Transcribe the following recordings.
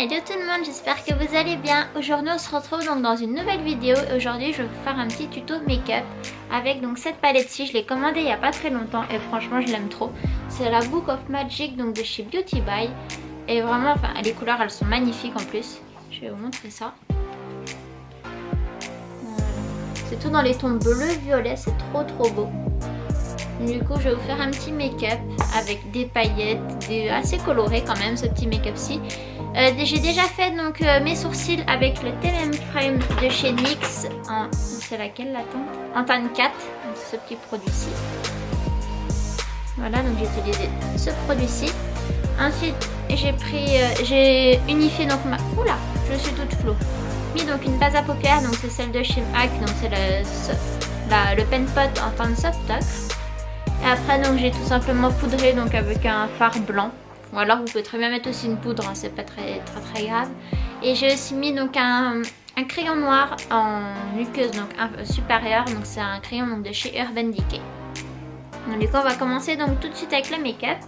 Hello tout le monde, j'espère que vous allez bien. Aujourd'hui on se retrouve donc dans une nouvelle vidéo. Aujourd'hui je vais vous faire un petit tuto make-up avec donc cette palette-ci. Je l'ai commandée il n'y a pas très longtemps et franchement je l'aime trop. C'est la Book of Magic donc de chez Beauty By. Et vraiment, enfin les couleurs elles sont magnifiques en plus. Je vais vous montrer ça. Voilà. C'est tout dans les tons bleu violet, c'est trop beau. Du coup je vais vous faire un petit make-up avec des paillettes, assez coloré quand même ce petit make-up-ci. J'ai déjà fait donc mes sourcils avec le TLM Frame de chez NYX. C'est laquelle la teinte? En teinte 4, c'est ce petit produit-ci. Voilà, donc j'ai utilisé ce produit-ci. Ensuite j'ai unifié donc ma... Oula, je suis toute floue. Mis donc une base à paupières, donc c'est celle de chez MAC, donc c'est le Pen Pot en teinte Soft Ocre. Et après donc j'ai tout simplement poudré donc avec un fard blanc. Ou alors vous pouvez très bien mettre aussi une poudre, hein, c'est pas très grave. Et j'ai aussi mis donc un crayon noir en muqueuse donc supérieure. Donc c'est un crayon donc, de chez Urban Decay. Donc du coup on va commencer donc tout de suite avec le make-up.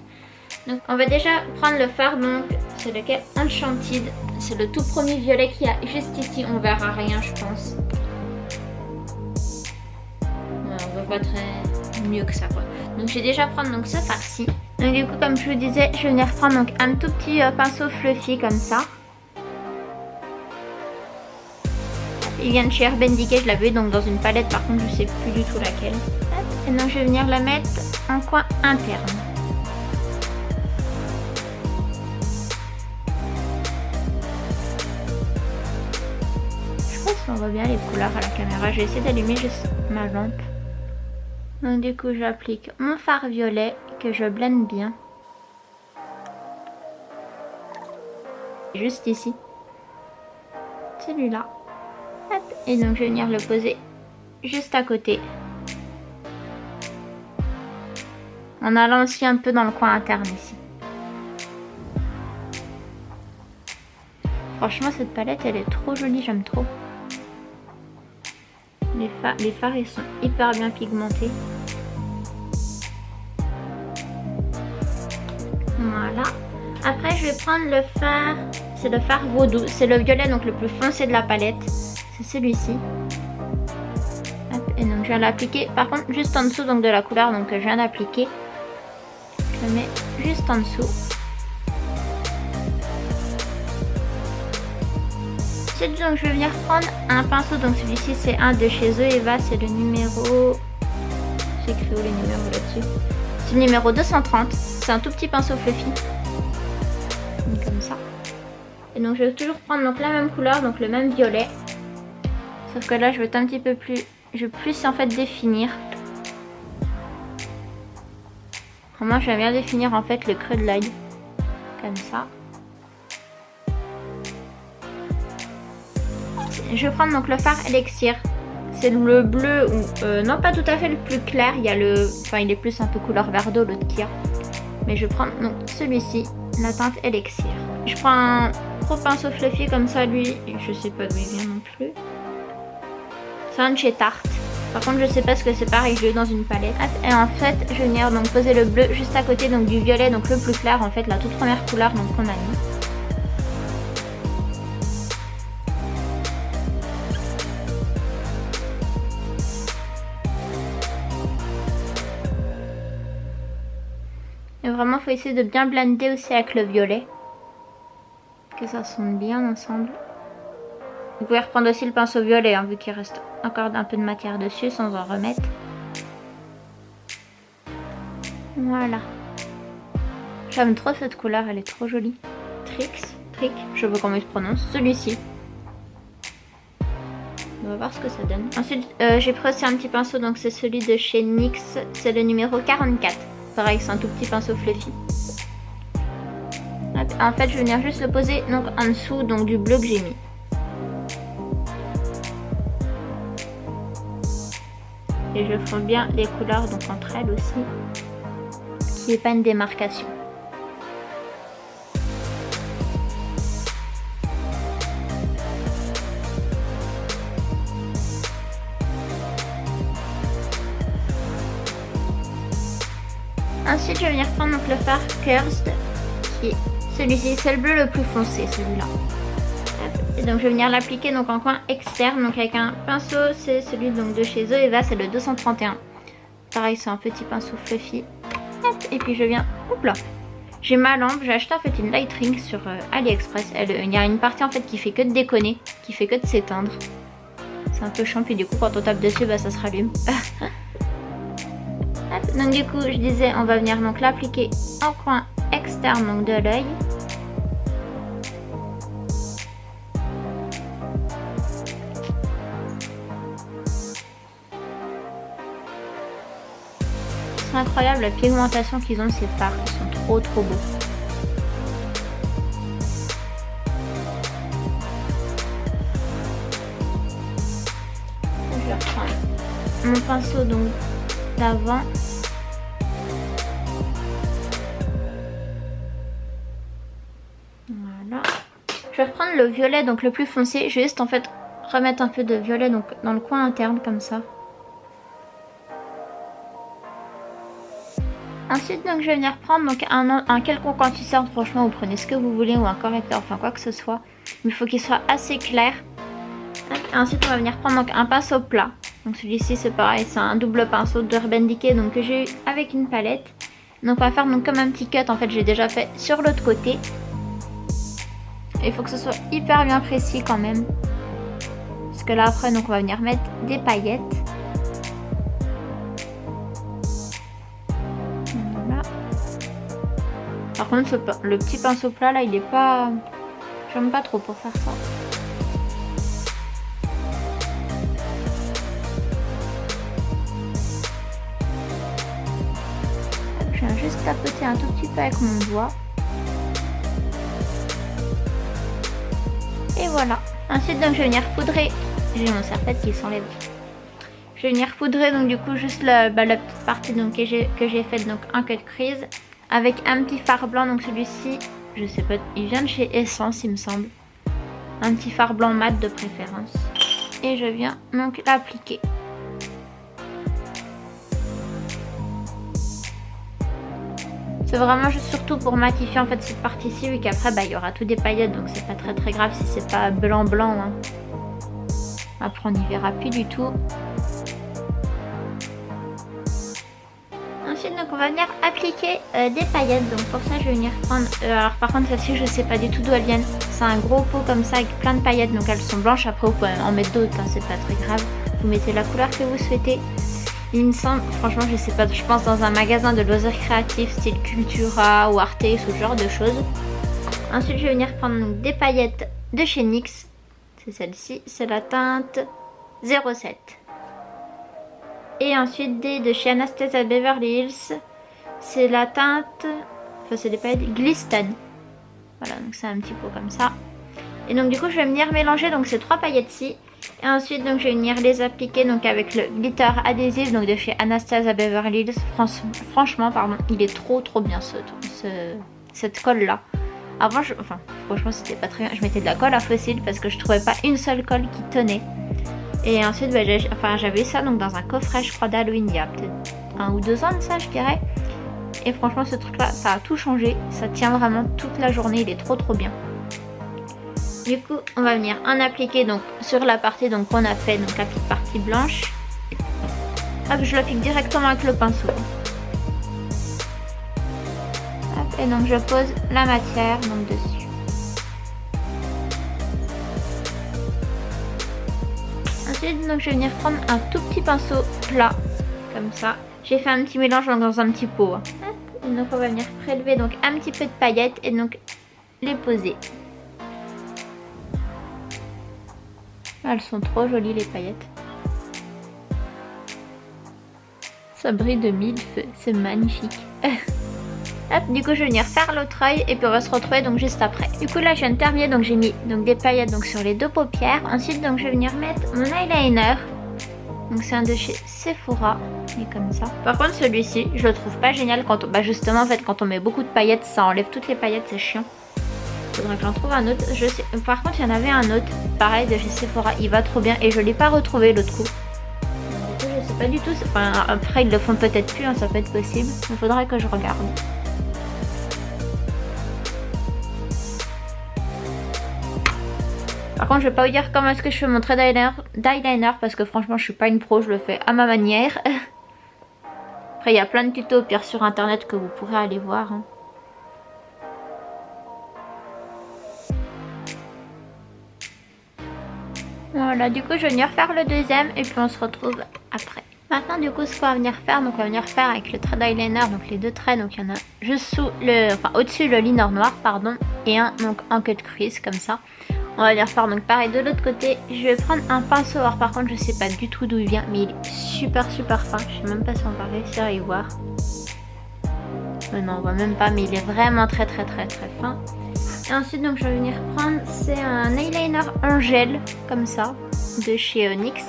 Donc on va déjà prendre le fard, donc c'est lequel? Enchanted. C'est le tout premier violet qu'il y a juste ici, on verra rien je pense. Ouais, on voit pas très mieux que ça quoi. Donc je vais déjà prendre donc ce fard-ci. Donc du coup comme je vous disais, je vais venir prendre donc un tout petit pinceau fluffy comme ça. Il vient de chez Urban Decay, je l'avais donc dans une palette, par contre je sais plus du tout laquelle. Et donc je vais venir la mettre en coin interne. Je pense qu'on voit bien les couleurs à la caméra. Je vais essayer d'allumer juste ma lampe. Donc du coup j'applique mon fard violet que je blende bien. Juste ici. Celui-là. Et donc je vais venir le poser juste à côté. En allant aussi un peu dans le coin interne ici. Franchement cette palette elle est trop jolie, j'aime trop. Les fards ils sont hyper bien pigmentés. Voilà. Après je vais prendre le fard. C'est le fard Vaudou. C'est le violet donc le plus foncé de la palette. C'est celui-ci. Et donc je viens l'appliquer. Par contre juste en dessous donc de la couleur donc que je viens d'appliquer. Je le mets juste en dessous. Ensuite donc je vais venir prendre un pinceau. Donc celui-ci c'est un de chez Zoeva. C'est le numéro... J'ai écrit où les numéros là-dessus? C'est le numéro 230. C'est un tout petit pinceau fluffy. Comme ça. Et donc je vais toujours prendre donc la même couleur, donc le même violet. Sauf que là je vais être un petit peu plus... Je vais plus en fait définir. Vraiment je vais bien définir en fait le creux de l'œil. Comme ça. Je vais prendre donc le fard Elixir. C'est le bleu, ou non pas tout à fait le plus clair. Il y a le... Enfin il est plus un peu couleur vert d'eau l'autre qu'il y a. Mais je vais prendre donc celui-ci, la teinte Elixir. Je prends un gros pinceau fluffy comme ça, lui, je sais pas d'où il vient non plus. C'est un de chez Tarte. Par contre, je sais pas ce que c'est, pareil, je l'ai eu dans une palette. Et en fait, je vais venir donc poser le bleu juste à côté donc du violet, donc le plus clair, en fait, la toute première couleur donc qu'on a mis. Et vraiment, il faut essayer de bien blender aussi avec le violet. Que ça sonne bien ensemble. Vous pouvez reprendre aussi le pinceau violet, hein, vu qu'il reste encore un peu de matière dessus, sans en remettre. Voilà. J'aime trop cette couleur, elle est trop jolie. Trick, je sais pas comment il se prononce. Celui-ci. On va voir ce que ça donne. Ensuite, j'ai pris aussi un petit pinceau, donc c'est celui de chez NYX. C'est le numéro 44. Pareil, c'est un tout petit pinceau fluffy. En fait, je vais venir juste le poser donc en dessous donc du bleu que j'ai mis. Et je fonds bien les couleurs donc entre elles aussi, qu'il n'y ait pas une démarcation. Ensuite, je vais venir prendre donc le fard Cursed qui est Celui-ci, c'est le bleu le plus foncé, celui-là. Et donc je vais venir l'appliquer donc en coin externe, donc avec un pinceau, c'est celui donc de chez Zoeva, c'est le 231. Pareil, c'est un petit pinceau fluffy. Et puis je viens, hop là. J'ai ma lampe, j'ai acheté en fait une light ring sur AliExpress. Il y a une partie en fait qui fait que de déconner, qui fait que de s'éteindre. C'est un peu chiant, puis du coup quand on tape dessus, bah ça se rallume. Donc du coup je disais, on va venir donc l'appliquer en coin externe donc de l'œil. C'est incroyable la pigmentation qu'ils ont de ces fards, ils sont trop beaux. Je vais reprendre mon pinceau donc d'avant. Voilà. Je vais reprendre le violet donc le plus foncé, je vais juste en fait remettre un peu de violet donc dans le coin interne comme ça. Ensuite donc je vais venir prendre donc un quelconque anti-cerne, franchement vous prenez ce que vous voulez ou un correcteur, enfin quoi que ce soit. Mais il faut qu'il soit assez clair. Et ensuite on va venir prendre donc un pinceau plat. Donc celui-ci c'est pareil, c'est un double pinceau d'Urban Decay donc que j'ai eu avec une palette. Donc on va faire donc comme un petit cut, en fait j'ai déjà fait sur l'autre côté. Et il faut que ce soit hyper bien précis quand même. Parce que là après donc on va venir mettre des paillettes. Par contre, le petit pinceau plat là, il est pas... J'aime pas trop pour faire ça. Je viens juste tapoter un tout petit peu avec mon doigt. Et voilà. Ensuite, donc, je vais venir poudrer. J'ai mon serre-tête qui s'enlève. Je vais venir poudrer donc du coup juste la petite partie donc, que j'ai faite, donc un cut crease. Avec un petit fard blanc, donc celui-ci, je sais pas, il vient de chez Essence il me semble. Un petit fard blanc mat de préférence. Et je viens donc l'appliquer. C'est vraiment juste surtout pour matifier en fait cette partie-ci, vu qu'après bah, il y aura tout des paillettes, donc c'est pas très grave si c'est pas blanc. Hein. Après on n'y verra plus du tout. Ensuite donc on va venir appliquer des paillettes, donc pour ça je vais venir prendre, alors par contre celle-ci je sais pas du tout d'où elles viennent, c'est un gros pot comme ça avec plein de paillettes, donc elles sont blanches, après vous pouvez en mettre d'autres, hein, c'est pas très grave, vous mettez la couleur que vous souhaitez. Il me semble, franchement je sais pas, je pense dans un magasin de loisirs créatifs style Cultura ou Arte, ce genre de choses. Ensuite je vais venir prendre donc, des paillettes de chez NYX, c'est celle-ci, c'est la teinte 07. Et ensuite des de chez Anastasia Beverly Hills, c'est la teinte, enfin c'est des paillettes Glisten. Voilà, donc c'est un petit pot comme ça. Et donc du coup je vais venir mélanger donc ces trois paillettes-ci. Et ensuite donc je vais venir les appliquer donc avec le glitter adhésif donc de chez Anastasia Beverly Hills. Franchement pardon, il est trop bien cette colle là. Avant franchement c'était pas très bien, je mettais de la colle à fossile parce que je trouvais pas une seule colle qui tenait. Et ensuite bah, j'avais ça donc dans un coffret je crois d'Halloween il y a peut-être 1 ou 2 ans de ça je dirais. Et franchement ce truc là ça a tout changé, ça tient vraiment toute la journée, il est trop bien. Du coup on va venir en appliquer donc sur la partie donc qu'on a fait, donc la petite partie blanche. Hop, je l'applique directement avec le pinceau. Hop, et donc je pose la matière donc dessus. Ensuite donc je vais venir prendre un tout petit pinceau plat comme ça. J'ai fait un petit mélange dans un petit pot. Hein. Et donc on va venir prélever donc un petit peu de paillettes et donc les poser. Elles sont trop jolies les paillettes. Ça brille de mille feux, c'est magnifique. Hop, du coup je vais venir faire l'autre œil et puis on va se retrouver donc juste après. Du coup là je viens de terminer, donc j'ai mis donc des paillettes donc sur les deux paupières. Ensuite donc je vais venir mettre mon eyeliner. Donc c'est un de chez Sephora, il est comme ça. Par contre celui-ci je le trouve pas génial quand on... justement en fait quand on met beaucoup de paillettes ça enlève toutes les paillettes, c'est chiant. Faudrait que j'en trouve un autre. Par contre il y en avait un autre, pareil de chez Sephora, il va trop bien et je l'ai pas retrouvé l'autre coup. Du coup je sais pas du tout, après ils le font peut-être plus, hein, ça peut être possible. Il faudrait que je regarde. contre je vais pas vous dire comment est-ce que je fais mon trait d'eyeliner parce que franchement je suis pas une pro, je le fais à ma manière. Après il y a plein de tutos au pire sur internet que vous pourrez aller voir. Hein. Voilà, du coup je vais venir faire le deuxième et puis on se retrouve après. Maintenant du coup ce qu'on va venir faire, donc on va venir faire avec le trait d'eyeliner, donc les deux traits, donc il y en a juste sous le, enfin au-dessus le liner noir pardon, et un donc en queue de crease comme ça. On va venir faire donc pareil de l'autre côté. Je vais prendre un pinceau, alors par contre je sais pas du tout d'où il vient, mais il est super fin, je sais même pas si on va réussir à y voir. Non on voit même pas, mais il est vraiment très fin. Et ensuite donc je vais venir prendre, c'est un eyeliner en gel comme ça de chez NYX.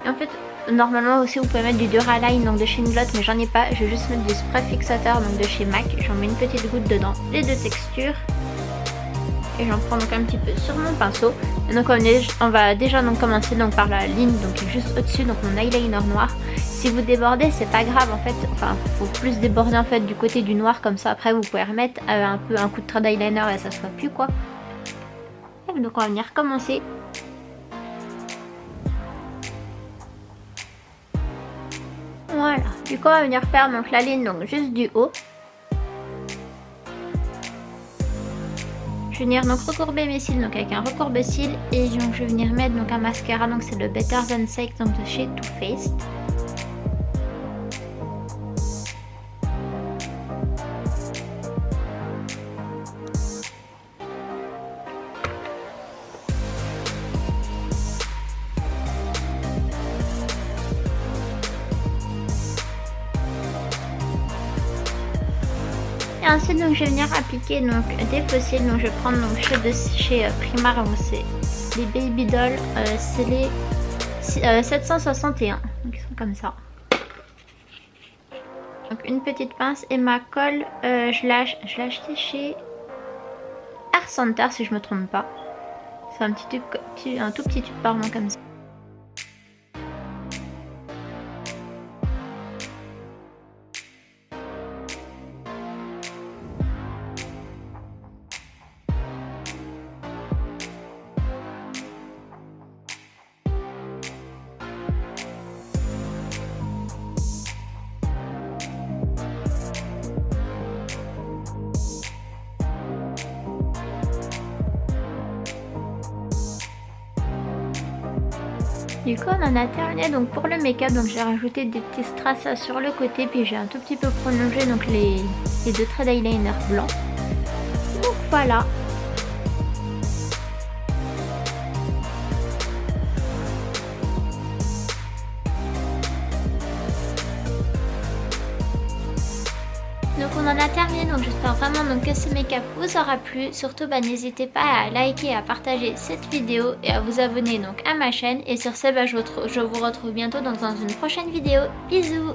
Et en fait normalement aussi vous pouvez mettre du Duraline donc de chez Inglot, mais j'en ai pas, je vais juste mettre du spray fixateur donc de chez MAC. J'en mets une petite goutte dedans, les deux textures. Et j'en prends donc un petit peu sur mon pinceau. Et donc on va déjà donc commencer donc par la ligne donc juste au-dessus, donc mon eyeliner noir. Si vous débordez c'est pas grave en fait, enfin faut plus déborder en fait du côté du noir, comme ça après vous pouvez remettre un peu un coup de trait d'eyeliner et ça se voit plus quoi. Et donc on va venir commencer. Voilà, du coup on va venir faire donc la ligne donc juste du haut. Je vais venir donc recourber mes cils donc avec un recourbe-cils et donc je vais venir mettre donc un mascara, donc c'est le Better Than Sex donc de chez Too Faced. Et ensuite donc je vais venir appliquer donc des faux cils, donc je vais prendre donc chez Primark, c'est les Baby Doll, c'est les 761, donc ils sont comme ça. Donc une petite pince et ma colle, je l'ai acheté chez Art Center si je me trompe pas. C'est un petit tube, un tout petit tube pardon comme ça. Du coup on en a terminé donc pour le make-up, donc j'ai rajouté des petits strass sur le côté, puis j'ai un tout petit peu prolongé donc les deux traits d'eyeliner blancs. Donc voilà. Donc on en a terminé, donc j'espère vraiment donc que ce make-up vous aura plu. Surtout n'hésitez pas à liker, à partager cette vidéo et à vous abonner donc à ma chaîne. Et sur ce je vous retrouve bientôt donc dans une prochaine vidéo. Bisous.